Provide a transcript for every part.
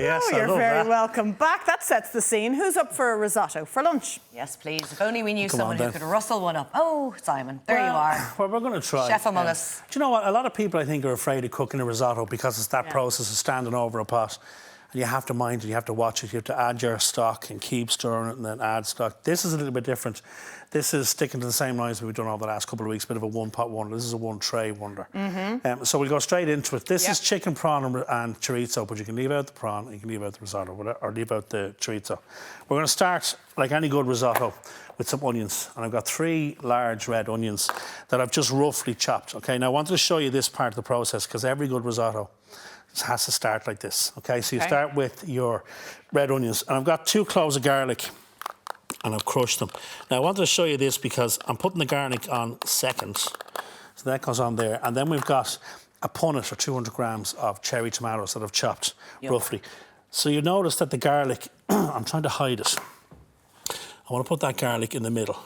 yes, Oh, I you're love very that. welcome back. That sets the scene. Who's up for a risotto for lunch? Yes, please. If only we knew Come someone on, who then. could rustle one up. Oh, Simon, there you are. Well, we're going to try. Chef among us. Do you know what? A lot of people, I think, are afraid of cooking a risotto because it's that process of standing over a pot. And you have to mind it, you have to watch it, you have to add your stock and keep stirring it and then add stock. This is a little bit different. This is sticking to the same lines we've done over the last couple of weeks, bit of a one-pot wonder. This is a one-tray wonder. So we'll go straight into it. This is chicken, prawn and chorizo, but you can leave out the prawn and you can leave out the risotto, or leave out the chorizo. We're going to start, like any good risotto, with some onions. And I've got 3 large red onions that I've just roughly chopped. Okay, now I wanted to show you this part of the process because every good risotto has to start like this. Okay, so you start with your red onions. And I've got 2 cloves of garlic and I've crushed them. Now I wanted to show you this because I'm putting the garlic on second. So that goes on there. And then we've got a punnet or 200 grams of cherry tomatoes that I've chopped roughly. So you notice that the garlic, I'm trying to hide it. I want to put that garlic in the middle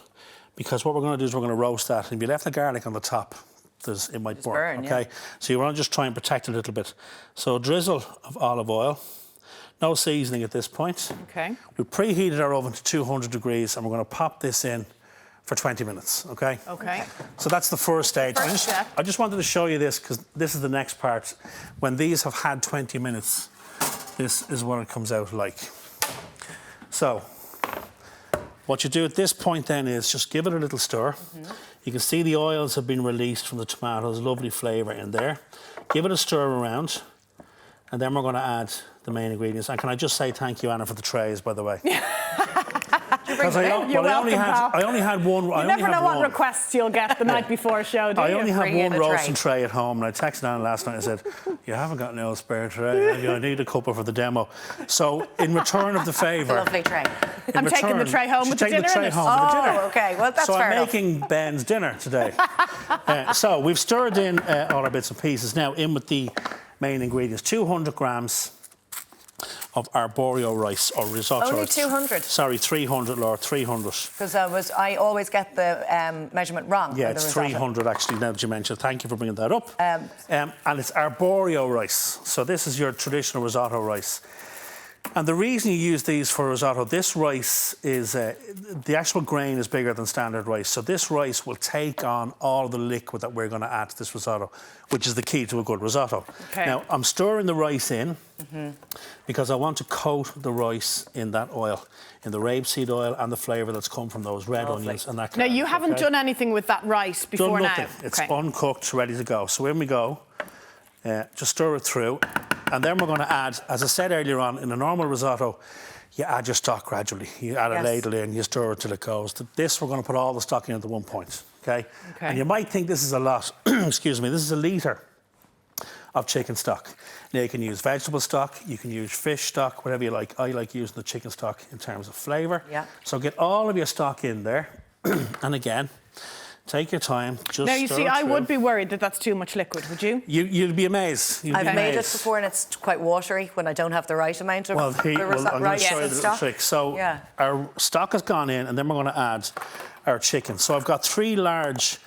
because what we're going to do is we're going to roast that. And if you left the garlic on the top, it might burn, okay? So you want to just try and protect it a little bit. So a drizzle of olive oil. No seasoning at this point. Okay. We preheated our oven to 200 degrees and we're going to pop this in for 20 minutes, okay? Okay. So that's the first stage. I just wanted to show you this because this is the next part. When these have had 20 minutes, this is what it comes out like. So what you do at this point then is just give it a little stir. You can see the oils have been released from the tomatoes, lovely flavour in there. Give it a stir around, and then we're going to add the main ingredients. And can I just say thank you, Anna, for the trays, by the way? Because I only had one. You never know what requests you'll get the night before a show, do you? I only have one roasting tray at home, and I texted Anna last night and said, you haven't got no spare tray, have you? I need a couple for the demo. So, in return of the favour... Lovely tray. I'm taking the tray home with the dinner in it. Oh, OK, well, that's fair enough. So I'm making Ben's dinner today. So we've stirred in all our bits and pieces. Now, in with the main ingredients. 200 grams of Arborio rice or risotto. Only 200? Sorry, 300, Laura, 300. Because I always get the measurement wrong. Yeah, it's 300 actually, now that you mentioned. Thank you for bringing that up. And it's Arborio rice. So this is your traditional risotto rice. And the reason you use these for risotto, this rice is, the actual grain is bigger than standard rice. So this rice will take on all the liquid that we're going to add to this risotto, which is the key to a good risotto. Okay. Now, I'm stirring the rice in because I want to coat the rice in that oil, in the rapeseed oil and the flavour that's come from those red onions and that garlic. Now, you haven't done anything with that rice before now? Done nothing. It's uncooked, ready to go. So in we go. Just stir it through. And then we're going to add, as I said earlier on, in a normal risotto, you add your stock gradually. You add a ladle in, you stir it till it goes. This, we're going to put all the stock in at one point, okay? And you might think this is a lot. Excuse me, this is a litre of chicken stock. Now, you can use vegetable stock, you can use fish stock, whatever you like. I like using the chicken stock in terms of flavour. Yeah. So get all of your stock in there. And again, take your time, just Now, you see, I would be worried that that's too much liquid, would you? You'd be amazed. I've made it before and it's quite watery when I don't have the right amount of I'm going to show you the little trick. So our stock has gone in and then we're going to add our chicken. So I've got 3 large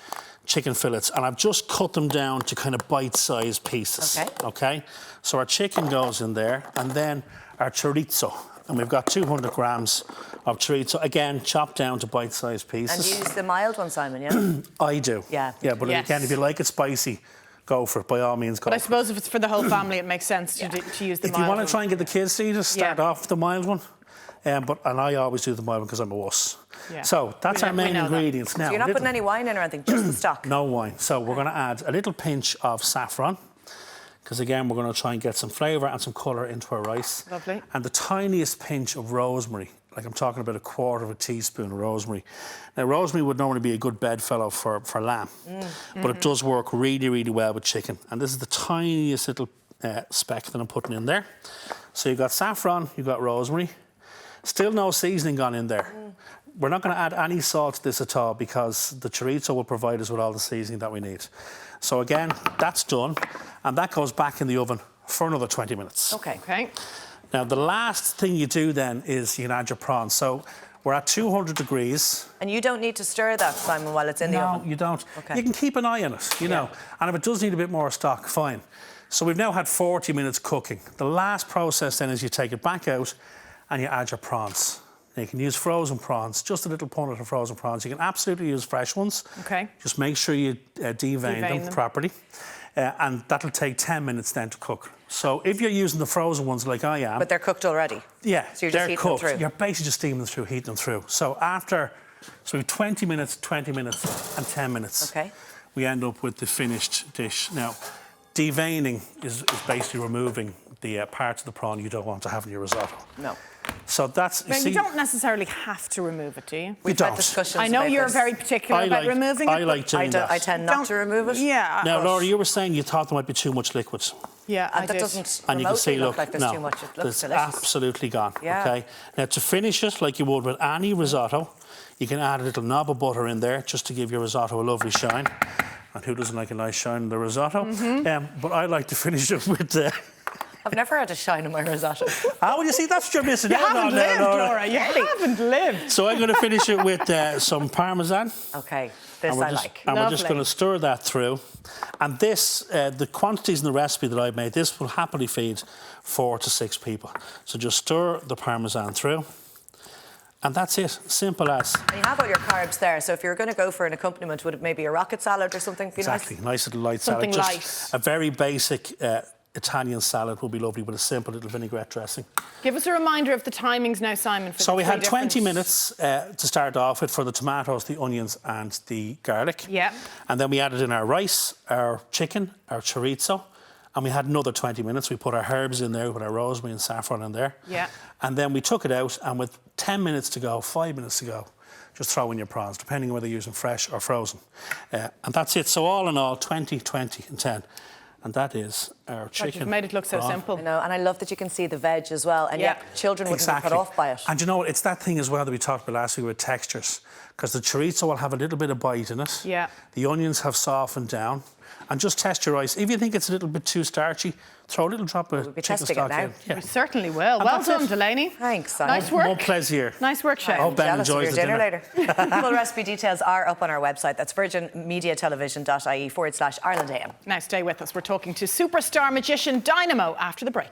chicken fillets and I've just cut them down to kind of bite-sized pieces. Okay? So our chicken goes in there and then our chorizo. And we've got 200 grams of chorizo, again, chopped down to bite-sized pieces. And you use the mild one, Simon, yeah? I do. Yeah. Yeah, but again, if you like it spicy, go for it, by all means, go for it. But I suppose if it's for the whole family, it makes sense to use the mild one. If you want to try and get the kids to eat it, start off with the mild one. And I always do the mild one because I'm a wuss. Yeah. So that's our main ingredients. Now, so you're not putting any wine in or anything, just the stock? No wine. So we're going to add a little pinch of saffron. Because again, we're going to try and get some flavour and some colour into our rice. Lovely. And the tiniest pinch of rosemary, like I'm talking about 1/4 teaspoon of rosemary. Now, rosemary would normally be a good bedfellow for lamb, but it does work really, really well with chicken. And this is the tiniest little speck that I'm putting in there. So you've got saffron, you've got rosemary. Still no seasoning gone in there. We're not going to add any salt to this at all because the chorizo will provide us with all the seasoning that we need. So again, that's done, and that goes back in the oven for another 20 minutes. Okay. Now, the last thing you do then is you can add your prawns. So we're at 200 degrees. And you don't need to stir that, Simon, while it's in the oven? No, you don't. Okay. You can keep an eye on it, you know. And if it does need a bit more stock, fine. So we've now had 40 minutes cooking. The last process then is you take it back out and you add your prawns. Now you can use frozen prawns, just a little punnet of frozen prawns. You can absolutely use fresh ones. Okay. Just make sure you devein them properly. And that'll take 10 minutes then to cook. So if you're using the frozen ones like I am... But they're cooked already? Yeah, so you're just they're heating cooked. them through? You're basically just steaming them through, heating them through. So we have 20 minutes, and 10 minutes. Okay. We end up with the finished dish. Now, deveining is basically removing the parts of the prawn you don't want to have in your risotto. No. So that's... You don't necessarily have to remove it, do you? We've had discussions I know about you're this. very particular about removing it. I like doing that. I tend not to remove it. Yeah. Now, Laura, you were saying you thought there might be too much liquid. Yeah, And that doesn't And you can see, look like there's no, too much. It looks it's delicious. absolutely gone. Yeah. Okay. Now, to finish it, like you would with any risotto, you can add a little knob of butter in there just to give your risotto a lovely shine. And who doesn't like a nice shine in the risotto? But I like to finish it with... I've never had a shine in my risotto. Well, you see, that's what you're missing. You haven't lived, Laura. You haven't lived. So I'm going to finish it with some Parmesan. OK, this I like. And we're just Lovely. going to stir that through. And this, the quantities in the recipe that I've made, this will happily feed 4 to 6 people. So just stir the Parmesan through. And that's it, simple as. And you have all your carbs there, so if you're going to go for an accompaniment, would it maybe a rocket salad or something? Exactly, nice little light Something salad. light. Just a very basic Italian salad will be lovely with a simple little vinaigrette dressing. Give us a reminder of the timings now, Simon. For So the we three had 20 different- minutes to start off with for the tomatoes, the onions and the garlic. Yeah. And then we added in our rice, our chicken, our chorizo, and we had another 20 minutes. We put our herbs in there, with our rosemary and saffron in there. Yeah. And then we took it out, and with 10 minutes to go, 5 minutes to go, just throw in your prawns, depending on whether you're using fresh or frozen. And that's it. So all in all, 20, 20 and 10. And that is our chicken. You've made it look so prawn. simple. I know, and I love that you can see the veg as well. And yet children wouldn't be put off by it. And you know what? It's that thing as well that we talked about last week with textures. Because the chorizo will have a little bit of bite in it. Yeah. The onions have softened down. And just test your rice. If you think it's a little bit too starchy, throw a little drop of chicken testing it stock now. in. Yeah. We certainly will. And Well that's done, it. Delaney. Thanks, Simon. Nice work. Mon plaisir. Nice work, Chef. I hope Ben Jealous of enjoys your the dinner. later. Full recipe details are up on our website. That's virginmediatelevision.ie/Ireland AM. Now stay with us. We're talking to superstar magician Dynamo after the break.